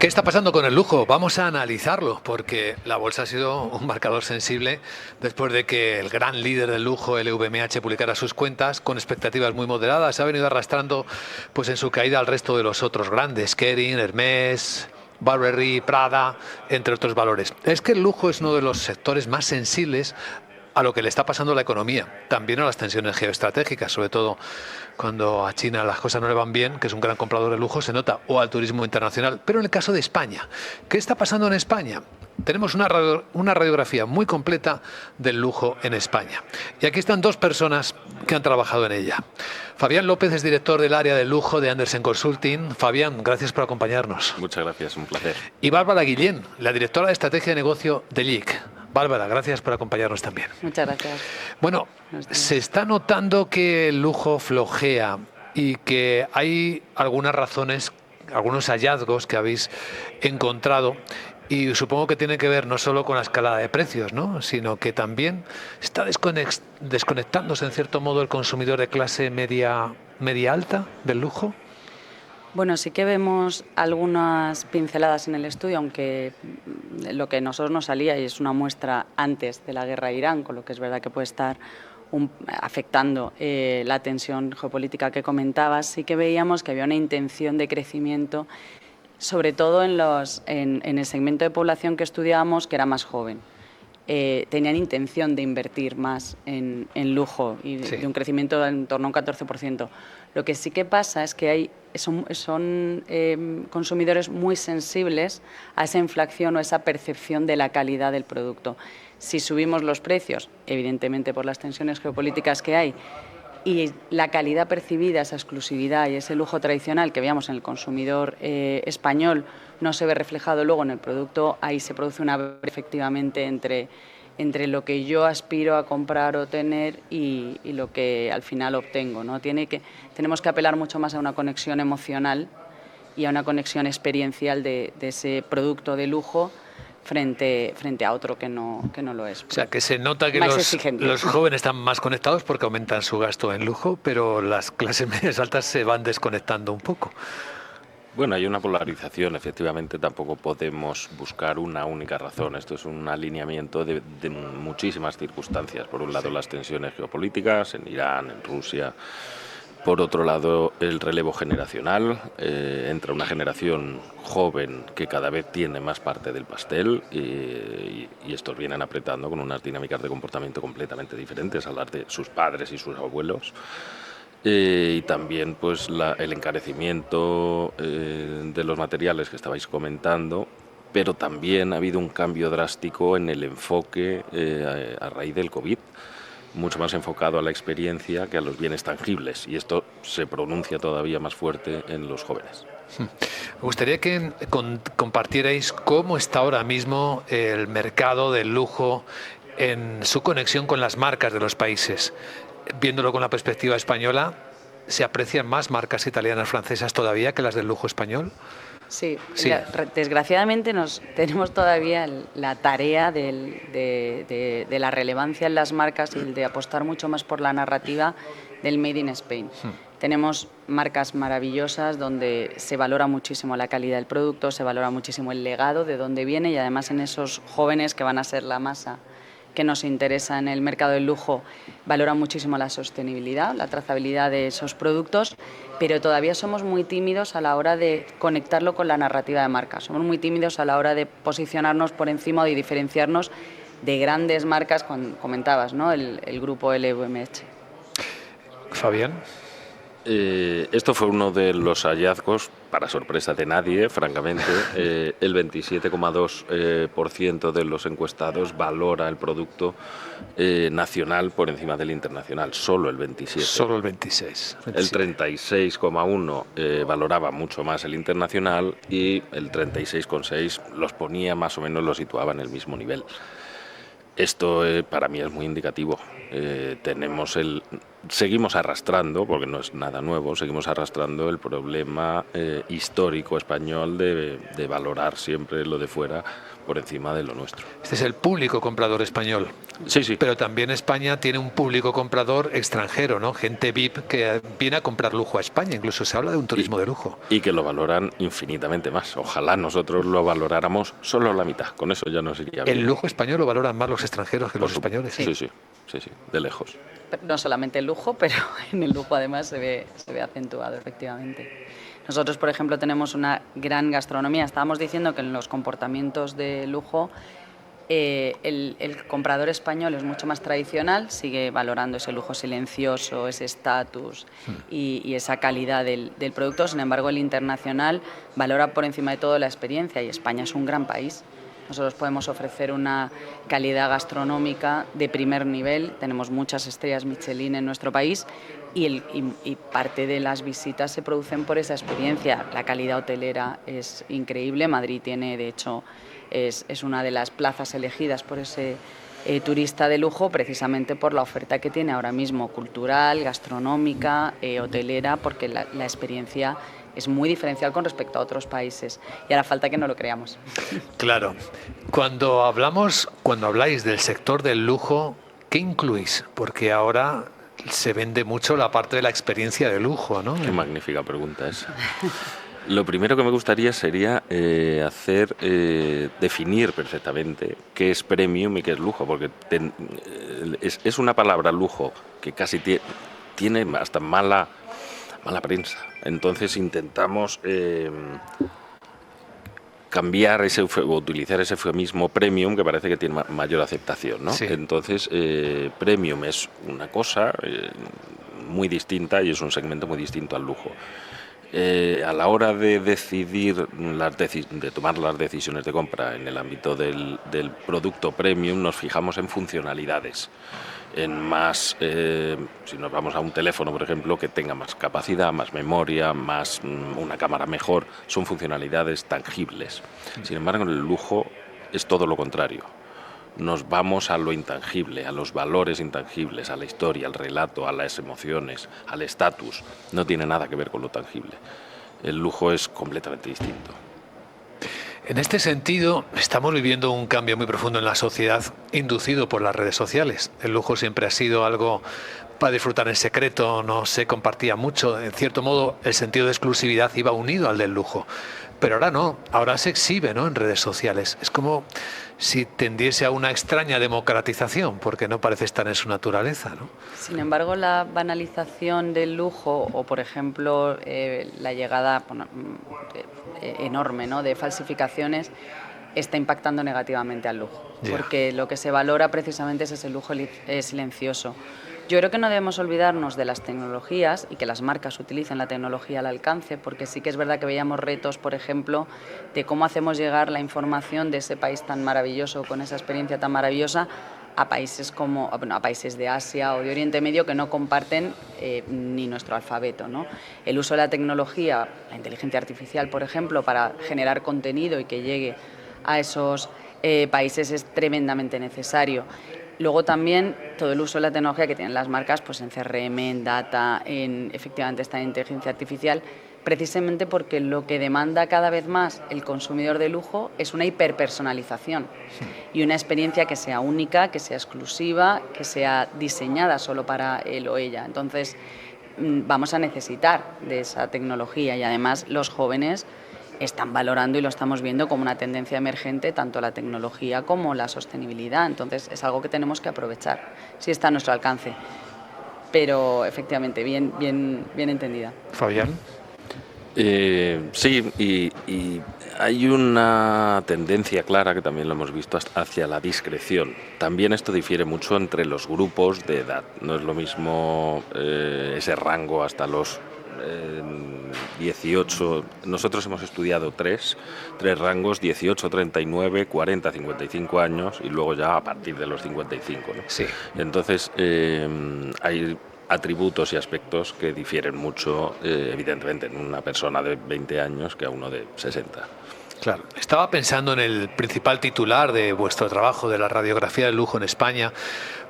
¿Qué está pasando con el lujo? Vamos a analizarlo, porque la bolsa ha sido un marcador sensible después de que el gran líder del lujo, LVMH, publicara sus cuentas con expectativas muy moderadas. Se ha venido arrastrando pues en su caída al resto de los otros grandes, Kering, Hermès, Burberry, Prada, entre otros valores. Es que el lujo es uno de los sectores más sensibles a lo que le está pasando a la economía, también a las tensiones geoestratégicas, sobre todo cuando a China las cosas no le van bien, que es un gran comprador de lujo, se nota, o al turismo internacional. Pero en el caso de España, ¿qué está pasando en España? Tenemos una radiografía muy completa del lujo en España. Y aquí están dos personas que han trabajado en ella. Fabián López es director del área de lujo de Andersen Consulting. Fabián, gracias por acompañarnos. Muchas gracias, un placer. Y Bárbara Guillén, la directora de estrategia de negocio de LIC. Bárbara, gracias por acompañarnos también. Muchas gracias. Bueno, se está notando que el lujo flojea y que hay algunas razones, algunos hallazgos que habéis encontrado, y supongo que tiene que ver no solo con la escalada de precios, ¿no?, sino que también está desconectándose en cierto modo el consumidor de clase media alta del lujo. Bueno, sí que vemos algunas pinceladas en el estudio, aunque lo que a nosotros nos salía, y es una muestra antes de la guerra de Irán, con lo que es verdad que puede estar afectando la tensión geopolítica que comentabas, sí que veíamos que había una intención de crecimiento, sobre todo en el segmento de población que estudiábamos, que era más joven. Tenían intención de invertir más en lujo y de un crecimiento en torno a un 14%. Lo que sí que pasa es que son consumidores muy sensibles a esa inflación o esa percepción de la calidad del producto. Si subimos los precios, evidentemente por las tensiones geopolíticas que hay, y la calidad percibida, esa exclusividad y ese lujo tradicional que veíamos en el consumidor español no se ve reflejado luego en el producto, ahí se produce una brecha efectivamente entre lo que yo aspiro a comprar o tener y lo que al final obtengo, ¿no? Tenemos que apelar mucho más a una conexión emocional y a una conexión experiencial de ese producto de lujo frente a otro que no lo es. O sea, que se nota que los jóvenes están más conectados porque aumentan su gasto en lujo, pero las clases medias altas se van desconectando un poco. Bueno, hay una polarización, efectivamente, tampoco podemos buscar una única razón. Esto es un alineamiento de muchísimas circunstancias. Por un lado, las tensiones geopolíticas en Irán, en Rusia. Por otro lado, el relevo generacional. Entra una generación joven que cada vez tiene más parte del pastel y estos vienen apretando con unas dinámicas de comportamiento completamente diferentes a las de sus padres y sus abuelos. Y también pues el encarecimiento de los materiales que estabais comentando, pero también ha habido un cambio drástico en el enfoque a raíz del COVID, mucho más enfocado a la experiencia que a los bienes tangibles, y esto se pronuncia todavía más fuerte en los jóvenes. Me gustaría que compartierais cómo está ahora mismo el mercado del lujo en su conexión con las marcas de los países. Viéndolo con la perspectiva española, ¿se aprecian más marcas italianas, francesas todavía que las del lujo español? Sí. Desgraciadamente tenemos todavía la tarea de la relevancia en las marcas y el de apostar mucho más por la narrativa del Made in Spain. Tenemos marcas maravillosas donde se valora muchísimo la calidad del producto, se valora muchísimo el legado, de dónde viene, y además en esos jóvenes que van a ser la masa que nos interesa en el mercado del lujo, valora muchísimo la sostenibilidad, la trazabilidad de esos productos, pero todavía somos muy tímidos a la hora de conectarlo con la narrativa de marca. Somos muy tímidos a la hora de posicionarnos por encima o de diferenciarnos de grandes marcas, cuando comentabas, ¿no?, el grupo LVMH. Fabián. Esto fue uno de los hallazgos, para sorpresa de nadie, francamente. El 27,2% de los encuestados valora el producto nacional por encima del internacional, solo el 27%. Solo el 26%. El 36,1% valoraba mucho más el internacional y el 36,6% los ponía más o menos, los situaba en el mismo nivel. Esto para mí es muy indicativo. Tenemos seguimos arrastrando, porque no es nada nuevo, seguimos arrastrando el problema histórico español de valorar siempre lo de fuera por encima de lo nuestro. Este es el público comprador español. Sí, sí. Pero también España tiene un público comprador extranjero, ¿no? Gente VIP que viene a comprar lujo a España. Incluso se habla de un turismo de lujo. Y que lo valoran infinitamente más. Ojalá nosotros lo valoráramos solo la mitad. Con eso ya nos iría bien. El lujo español lo valoran más los extranjeros que los españoles. Sí, de lejos. No solamente el lujo, pero en el lujo además se ve acentuado, efectivamente. Nosotros, por ejemplo, tenemos una gran gastronomía. Estábamos diciendo que en los comportamientos de lujo el comprador español es mucho más tradicional, sigue valorando ese lujo silencioso, ese estatus y esa calidad del producto. Sin embargo, el internacional valora por encima de todo la experiencia, y España es un gran país. Nosotros podemos ofrecer una calidad gastronómica de primer nivel, tenemos muchas estrellas Michelin en nuestro país y parte de las visitas se producen por esa experiencia. La calidad hotelera es increíble. Madrid tiene, de hecho, es una de las plazas elegidas por ese turista de lujo, precisamente por la oferta que tiene ahora mismo, cultural, gastronómica, hotelera, porque la experiencia es muy diferencial con respecto a otros países, y ahora falta que no lo creamos. Claro. Cuando habláis del sector del lujo, ¿qué incluís? Porque ahora se vende mucho la parte de la experiencia de lujo, ¿no? Qué magnífica pregunta esa. Lo primero que me gustaría sería definir perfectamente qué es premium y qué es lujo, porque es una palabra lujo que casi tiene hasta mala prensa. Entonces intentamos cambiar o utilizar ese eufemismo premium, que parece que tiene mayor aceptación, ¿no? Sí. Entonces, premium es una cosa muy distinta y es un segmento muy distinto al lujo. A la hora de decidir, de tomar las decisiones de compra en el ámbito del producto premium, nos fijamos en funcionalidades, en más, si nos vamos a un teléfono, por ejemplo, que tenga más capacidad, más memoria, más una cámara mejor, son funcionalidades tangibles. Sin embargo, en el lujo es todo lo contrario. Nos vamos a lo intangible, a los valores intangibles, a la historia, al relato, a las emociones, al estatus. No tiene nada que ver con lo tangible. El lujo es completamente distinto. En este sentido, estamos viviendo un cambio muy profundo en la sociedad, inducido por las redes sociales. El lujo siempre ha sido algo para disfrutar en secreto, no se compartía mucho. En cierto modo, el sentido de exclusividad iba unido al del lujo. Pero ahora no, ahora se exhibe, ¿no?, en redes sociales. Es como si tendiese a una extraña democratización, porque no parece estar en su naturaleza, ¿no? Sin embargo, la banalización del lujo o, por ejemplo, la llegada enorme, ¿no?, de falsificaciones está impactando negativamente al lujo, porque lo que se valora precisamente es ese lujo silencioso. Yo creo que no debemos olvidarnos de las tecnologías y que las marcas utilicen la tecnología al alcance, porque sí que es verdad que veíamos retos, por ejemplo, de cómo hacemos llegar la información de ese país tan maravilloso, con esa experiencia tan maravillosa, a países a países de Asia o de Oriente Medio que no comparten ni nuestro alfabeto, ¿no? El uso de la tecnología, la inteligencia artificial, por ejemplo, para generar contenido y que llegue a esos países es tremendamente necesario. Luego también todo el uso de la tecnología que tienen las marcas, pues en CRM, en data, en efectivamente esta inteligencia artificial, precisamente porque lo que demanda cada vez más el consumidor de lujo es una hiperpersonalización y una experiencia que sea única, que sea exclusiva, que sea diseñada solo para él o ella. Entonces vamos a necesitar de esa tecnología, y además los jóvenes están valorando, y lo estamos viendo como una tendencia emergente, tanto la tecnología como la sostenibilidad. Entonces es algo que tenemos que aprovechar, si está a nuestro alcance. Pero efectivamente, bien entendida. Fabián. Sí, y hay una tendencia clara, que también lo hemos visto, hacia la discreción. También esto difiere mucho entre los grupos de edad. No es lo mismo ese rango hasta los 18, nosotros hemos estudiado tres rangos: 18, 39, 40, 55 años, y luego ya a partir de los 55, ¿no? Sí. Entonces hay atributos y aspectos que difieren mucho, evidentemente, en una persona de 20 años que a uno de 60. Claro, estaba pensando en el principal titular de vuestro trabajo, de la radiografía del lujo en España,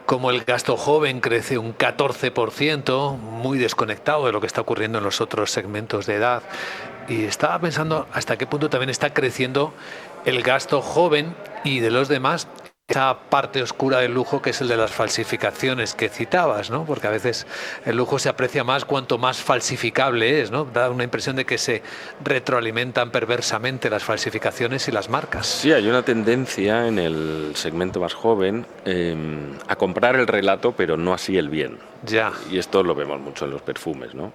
como el gasto joven crece un 14%, muy desconectado de lo que está ocurriendo en los otros segmentos de edad. Y estaba pensando hasta qué punto también está creciendo el gasto joven y de los demás, esa parte oscura del lujo que es el de las falsificaciones que citabas, ¿no? Porque a veces el lujo se aprecia más cuanto más falsificable es, ¿no? Da una impresión de que se retroalimentan perversamente las falsificaciones y las marcas. Sí, hay una tendencia en el segmento más joven a comprar el relato, pero no así el bien. Ya. Y esto lo vemos mucho en los perfumes, ¿no?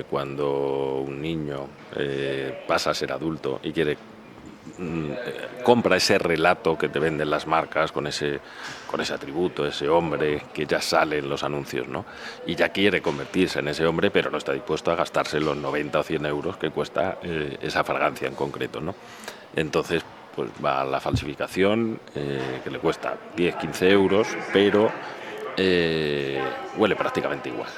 Cuando un niño pasa a ser adulto y compra ese relato que te venden las marcas con ese atributo, ese hombre que ya sale en los anuncios, ¿no? Y ya quiere convertirse en ese hombre, pero no está dispuesto a gastarse los 90 o 100 euros que cuesta esa fragancia en concreto, ¿no? Entonces, pues va a la falsificación, que le cuesta 10, 15 euros, pero huele prácticamente igual.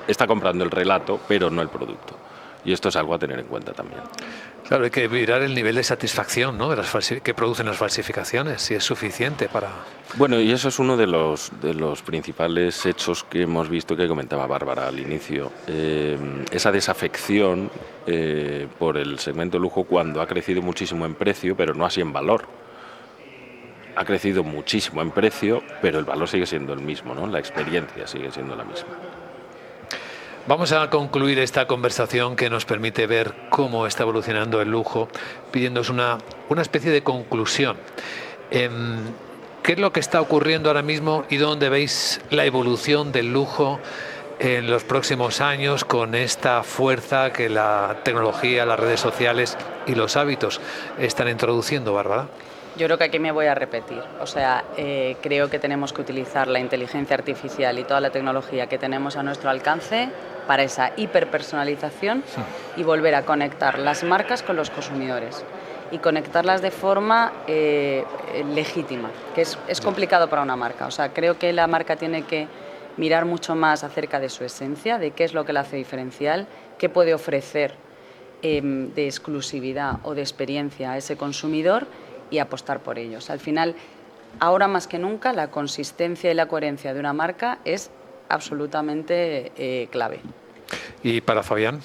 Está comprando el relato, pero no el producto. Y esto es algo a tener en cuenta también. Claro, hay que mirar el nivel de satisfacción, ¿no? que producen las falsificaciones, si es suficiente para... Bueno, y eso es uno de los principales hechos que hemos visto, que comentaba Bárbara al inicio. Esa desafección por el segmento de lujo cuando ha crecido muchísimo en precio, pero no así en valor. Ha crecido muchísimo en precio, pero el valor sigue siendo el mismo, ¿no? La experiencia sigue siendo la misma. Vamos a concluir esta conversación que nos permite ver cómo está evolucionando el lujo, pidiéndoos una especie de conclusión. ¿Qué es lo que está ocurriendo ahora mismo y dónde veis la evolución del lujo en los próximos años con esta fuerza que la tecnología, las redes sociales y los hábitos están introduciendo, Bárbara? Yo creo que aquí me voy a repetir. O sea, creo que tenemos que utilizar la inteligencia artificial y toda la tecnología que tenemos a nuestro alcance para esa hiperpersonalización y volver a conectar las marcas con los consumidores y conectarlas de forma legítima, que es complicado para una marca. O sea, creo que la marca tiene que mirar mucho más acerca de su esencia, de qué es lo que la hace diferencial, qué puede ofrecer de exclusividad o de experiencia a ese consumidor y apostar por ellos. Al final, ahora más que nunca, la consistencia y la coherencia de una marca es absolutamente clave. ¿Y para Fabián?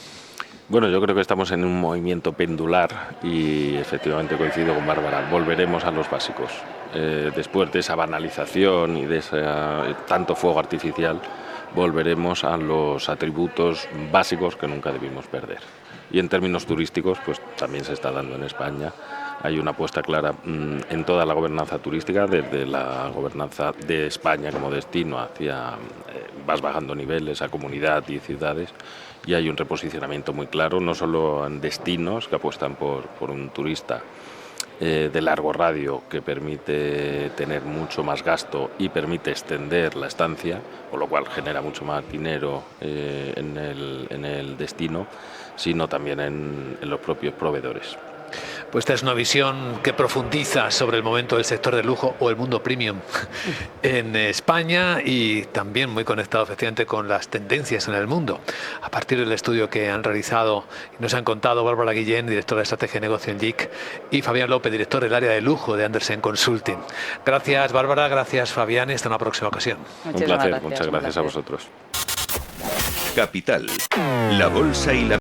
Bueno, yo creo que estamos en un movimiento pendular y efectivamente coincido con Bárbara. Volveremos a los básicos. Después de esa banalización y de ese tanto fuego artificial, volveremos a los atributos básicos que nunca debimos perder. Y en términos turísticos, pues también se está dando en España. Hay una apuesta clara en toda la gobernanza turística, desde la gobernanza de España como destino hacia, vas bajando niveles a comunidad y ciudades, y hay un reposicionamiento muy claro, no solo en destinos que apuestan por un turista de largo radio que permite tener mucho más gasto y permite extender la estancia, con lo cual genera mucho más dinero en el destino, sino también en los propios proveedores. Pues esta es una visión que profundiza sobre el momento del sector del lujo o el mundo premium en España y también muy conectado efectivamente con las tendencias en el mundo. A partir del estudio que han realizado y nos han contado Bárbara Guillén, directora de Estrategia y Negocio en JIC, y Fabián López, director del área de lujo de Andersen Consulting. Gracias Bárbara, gracias Fabián y hasta una próxima ocasión. Un placer, muchas gracias a vosotros. Capital, la bolsa y la